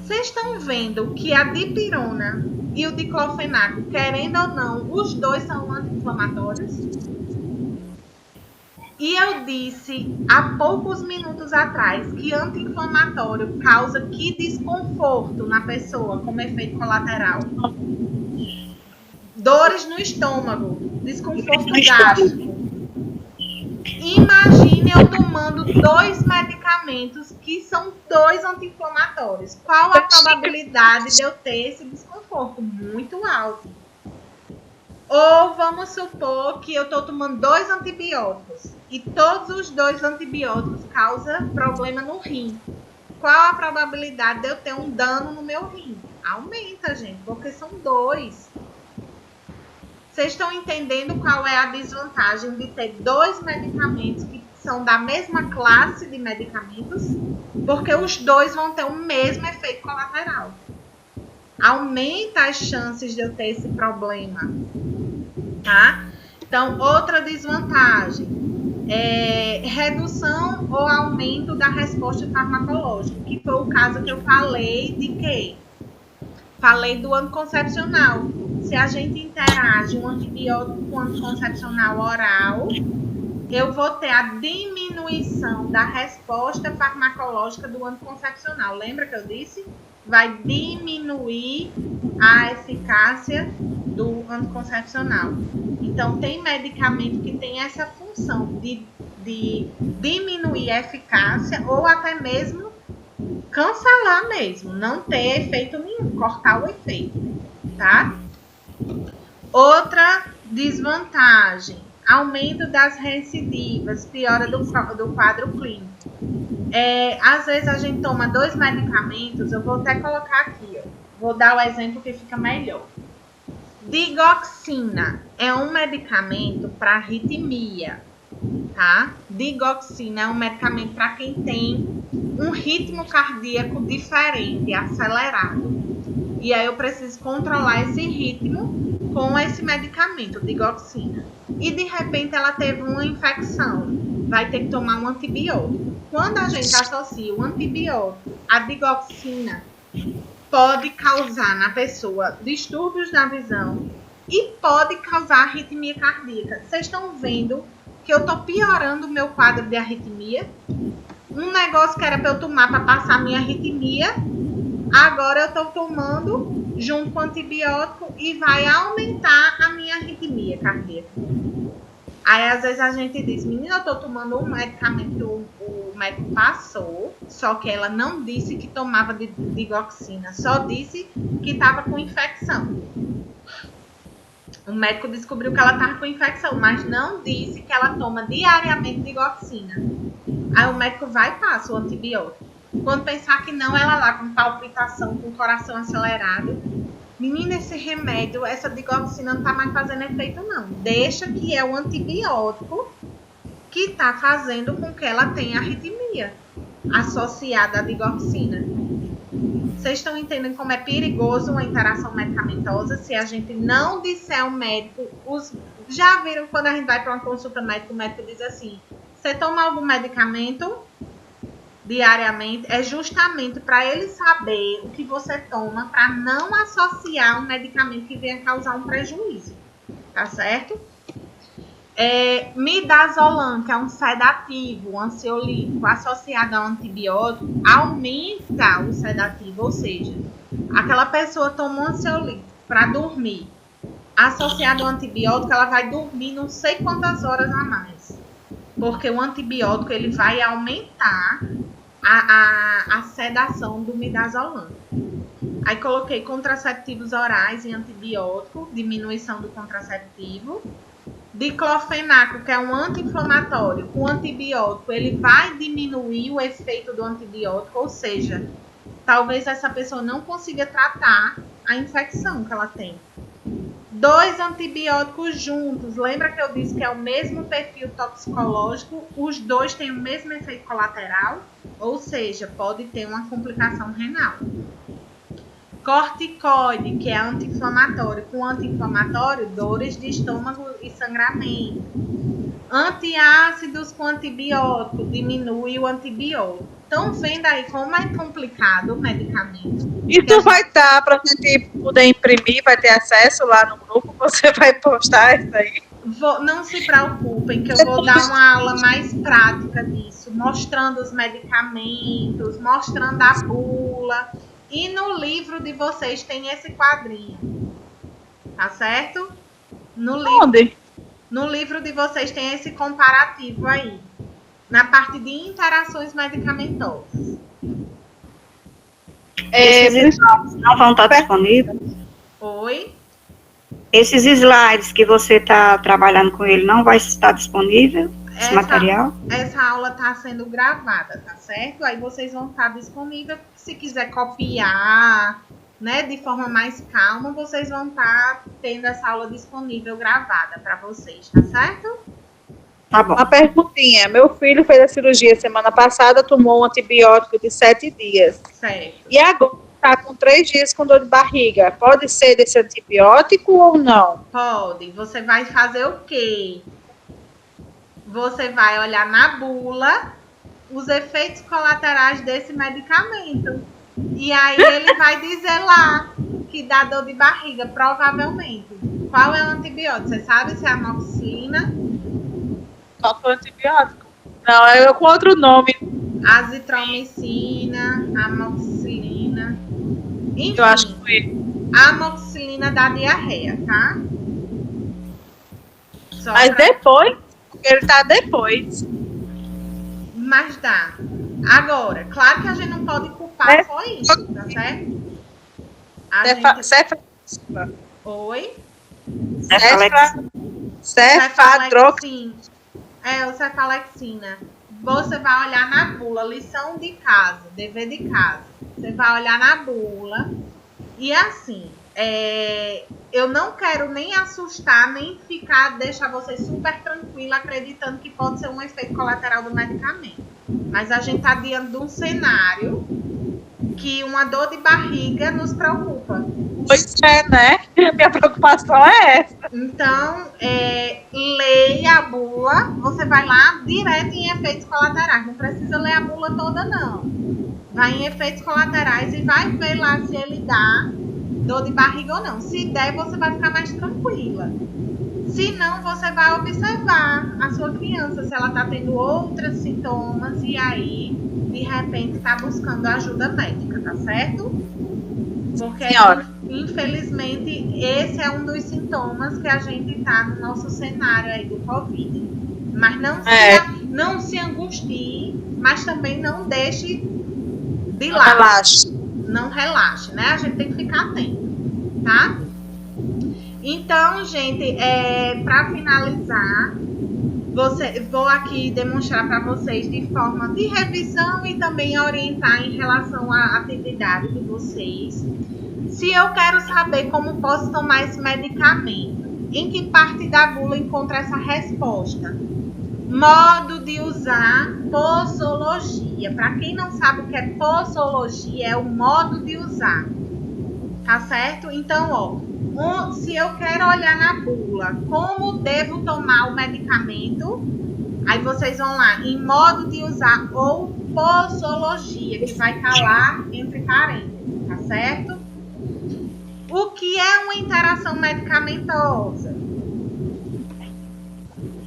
Vocês estão vendo que a dipirona e o diclofenaco, querendo ou não, os dois são anti-inflamatórios? E eu disse há poucos minutos atrás que anti-inflamatório causa que desconforto na pessoa como efeito colateral? Dores no estômago, desconforto gástrico. Imagine eu tomando 2 medicamentos que são 2 anti-inflamatórios. Qual a probabilidade de eu ter esse desconforto? Muito alto. Ou vamos supor que eu estou tomando 2 antibióticos e todos os 2 antibióticos causam problema no rim. Qual a probabilidade de eu ter um dano no meu rim? Aumenta, gente, porque são 2. Vocês estão entendendo qual é a desvantagem de ter 2 medicamentos que são da mesma classe de medicamentos? Porque os 2 vão ter o mesmo efeito colateral. Aumenta as chances de eu ter esse problema. Tá? Então, outra desvantagem é redução ou aumento da resposta farmacológica, que foi o caso que eu falei de quê? Falei do anticoncepcional. Se a gente interage um antibiótico com anticoncepcional oral, eu vou ter a diminuição da resposta farmacológica do anticoncepcional. Lembra que eu disse? Vai diminuir a eficácia do anticoncepcional. Então, tem medicamento que tem essa função de diminuir a eficácia ou até mesmo cancelar mesmo, não ter efeito nenhum, cortar o efeito, tá? Outra desvantagem, aumento das recidivas, piora do quadro clínico. Às vezes a gente toma 2 medicamentos, eu vou até colocar aqui, ó, vou dar o exemplo que fica melhor. Digoxina é um medicamento para arritmia, tá? Digoxina é um medicamento para quem tem um ritmo cardíaco diferente, acelerado. E aí eu preciso controlar esse ritmo com esse medicamento, digoxina. E de repente ela teve uma infecção, vai ter que tomar um antibiótico. Quando a gente associa o antibiótico à digoxina, pode causar na pessoa distúrbios na visão e pode causar arritmia cardíaca. Vocês estão vendo que eu estou piorando o meu quadro de arritmia? Um negócio que era para eu tomar para passar a minha arritmia, agora eu estou tomando junto com o antibiótico e vai aumentar a minha arritmia cardíaca. Aí, às vezes, a gente diz, menina, eu estou tomando um medicamento que o médico passou, só que ela não disse que tomava digoxina, só disse que estava com infecção. O médico descobriu que ela estava com infecção, mas não disse que ela toma diariamente digoxina. Aí o médico vai e passa o antibiótico. Quando pensar que não, ela lá com palpitação, com o coração acelerado. Menina, esse remédio, essa digoxina não tá mais fazendo efeito, não. Deixa que é o antibiótico que tá fazendo com que ela tenha arritmia associada à digoxina. Vocês estão entendendo como é perigoso uma interação medicamentosa se a gente não disser ao médico... Já viram quando a gente vai para uma consulta médica, o médico diz assim, você toma algum medicamento diariamente? É justamente para ele saber o que você toma, para não associar um medicamento que venha causar um prejuízo, tá certo? Midazolam, que é um sedativo, um ansiolítico associado a um antibiótico, aumenta o sedativo, ou seja, aquela pessoa toma um ansiolítico para dormir, associado ao antibiótico, ela vai dormir não sei quantas horas a mais, porque o antibiótico ele vai aumentar a sedação do midazolam. Aí coloquei contraceptivos orais e antibiótico, diminuição do contraceptivo. Diclofenaco, que é um anti-inflamatório, o antibiótico ele vai diminuir o efeito do antibiótico, ou seja, talvez essa pessoa não consiga tratar a infecção que ela tem. 2 antibióticos juntos, lembra que eu disse que é o mesmo perfil toxicológico, os 2 têm o mesmo efeito colateral, ou seja, pode ter uma complicação renal. Corticoide, que é anti-inflamatório, com anti-inflamatório, dores de estômago e sangramento. Antiácidos com antibiótico, diminui o antibiótico. Estão vendo aí como é complicado o medicamento? Isso vai estar para a gente poder imprimir, vai ter acesso lá no grupo, você vai postar isso aí? Não se preocupem, que eu vou dar uma aula mais prática disso, mostrando os medicamentos, mostrando a bula. E no livro de vocês tem esse quadrinho, tá certo? Onde? No livro de vocês tem esse comparativo aí, na parte de interações medicamentosas. Esses slides não vão estar disponíveis? Oi? Esses slides que você está trabalhando com ele não vai estar disponível? Esse material? Essa aula está sendo gravada, tá certo? Aí vocês vão estar disponíveis. Se quiser copiar, né, de forma mais calma, vocês vão estar tendo essa aula disponível gravada para vocês, tá certo? Tá bom. Uma perguntinha. Meu filho fez a cirurgia semana passada, tomou um antibiótico de 7 dias. Certo. E agora está com 3 dias com dor de barriga. Pode ser desse antibiótico ou não? Pode. Você vai fazer o quê? Você vai olhar na bula os efeitos colaterais desse medicamento. E aí ele vai dizer lá que dá dor de barriga, provavelmente. Qual é o antibiótico? Você sabe se é amoxicilina? Qual foi o antibiótico? Não, é com outro nome. Azitromicina, amoxicilina. Enfim, Eu acho que foi. a amoxicilina dá diarreia, tá? Mas depois, ele tá depois. Mas dá. Agora, claro que a gente não pode culpar só isso, tá certo? Oi? Cefadroxina. É, o cefalexina. Você vai olhar na bula, lição de casa, dever de casa. Você vai olhar na bula e assim, eu não quero nem assustar, nem deixar você super tranquila acreditando que pode ser um efeito colateral do medicamento. Mas a gente está diante de um cenário que uma dor de barriga nos preocupa. Pois é, né? Minha preocupação é essa. Então, leia a bula, você vai lá direto em efeitos colaterais. Não precisa ler a bula toda, não. Vai em efeitos colaterais e vai ver lá se ele dá dor de barriga ou não. Se der, você vai ficar mais tranquila. Se não, você vai observar a sua criança, se ela está tendo outros sintomas e aí, de repente, está buscando ajuda médica, tá certo? Porque, infelizmente, esse é um dos sintomas que a gente está no nosso cenário aí do Covid. Mas não se angustie, mas também não deixe de lado. Relaxe. Não relaxe, né? A gente tem que ficar atento, tá? Então, gente, para finalizar, vou aqui demonstrar para vocês de forma de revisão e também orientar em relação à atividade de vocês. Se eu quero saber como posso tomar esse medicamento, em que parte da bula encontra essa resposta? Modo de usar, posologia. Para quem não sabe o que é posologia, é o modo de usar. Tá certo? Então, se eu quero olhar na bula como devo tomar o medicamento, aí vocês vão lá em modo de usar ou posologia, que vai estar lá entre parênteses, tá certo? O que é uma interação medicamentosa?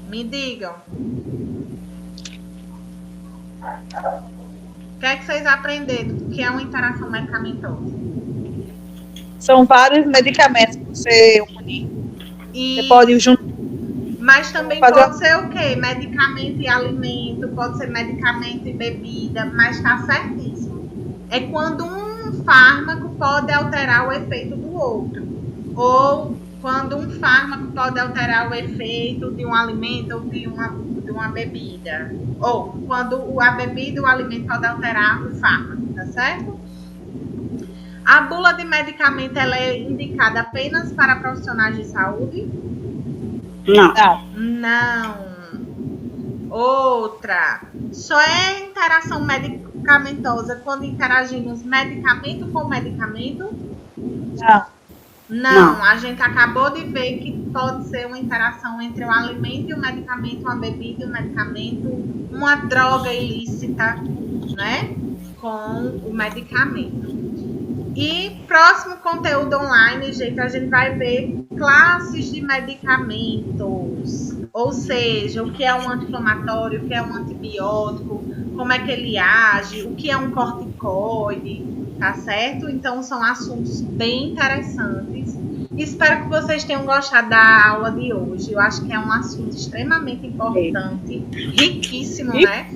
Me digam. O que é que vocês aprenderam do que é uma interação medicamentosa? São vários medicamentos que você une. Você pode juntar. Mas também pode ser o quê? Medicamento e alimento, pode ser medicamento e bebida, mas está certíssimo. É quando um fármaco pode alterar o efeito do outro. Ou quando um fármaco pode alterar o efeito de um alimento ou de uma bebida. Ou quando a bebida e o alimento podem alterar o fármaco, tá certo? A bula de medicamento ela é indicada apenas para profissionais de saúde? Não. Não. Outra. Só é interação medicamentosa quando interagimos medicamento com medicamento? Não, a gente acabou de ver que pode ser uma interação entre o alimento e o medicamento, uma bebida e o medicamento, uma droga ilícita, né? Com o medicamento. E próximo conteúdo online, gente, a gente vai ver classes de medicamentos. Ou seja, o que é um anti-inflamatório, o que é um antibiótico, como é que ele age, o que é um corticoide, tá certo? Então, são assuntos bem interessantes. Espero que vocês tenham gostado da aula de hoje. Eu acho que é um assunto extremamente importante, riquíssimo, né?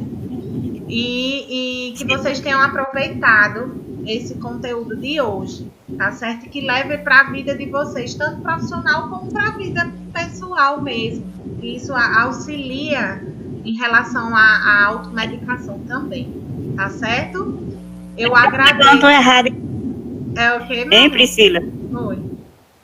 E que vocês tenham aproveitado esse conteúdo de hoje, tá certo? E que leve para a vida de vocês, tanto profissional como para a vida pessoal mesmo. Isso auxilia em relação à automedicação também, tá certo? Eu agradeço. Eu não estou errada. É o quê, Hein, Priscila? Oi.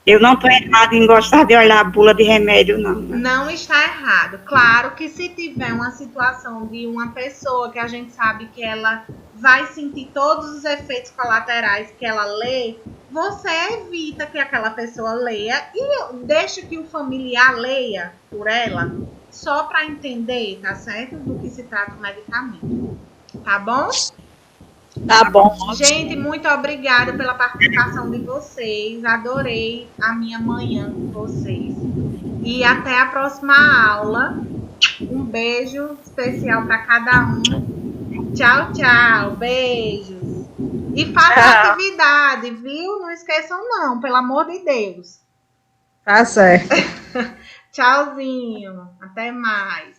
Eu não estou errada em gostar de olhar a bula de remédio, não. Não está errado. Claro que se tiver uma situação de uma pessoa que a gente sabe que ela vai sentir todos os efeitos colaterais que ela lê, você evita que aquela pessoa leia e deixa que o familiar leia por ela, só para entender, tá certo? Do que se trata o medicamento. Tá bom? Tá bom. Gente, muito obrigada pela participação de vocês. Adorei a minha manhã com vocês. E até a próxima aula. Um beijo especial para cada um. Tchau, tchau. Beijos. E façam atividade, viu? Não esqueçam não, pelo amor de Deus. Tá certo. Tchauzinho. Até mais.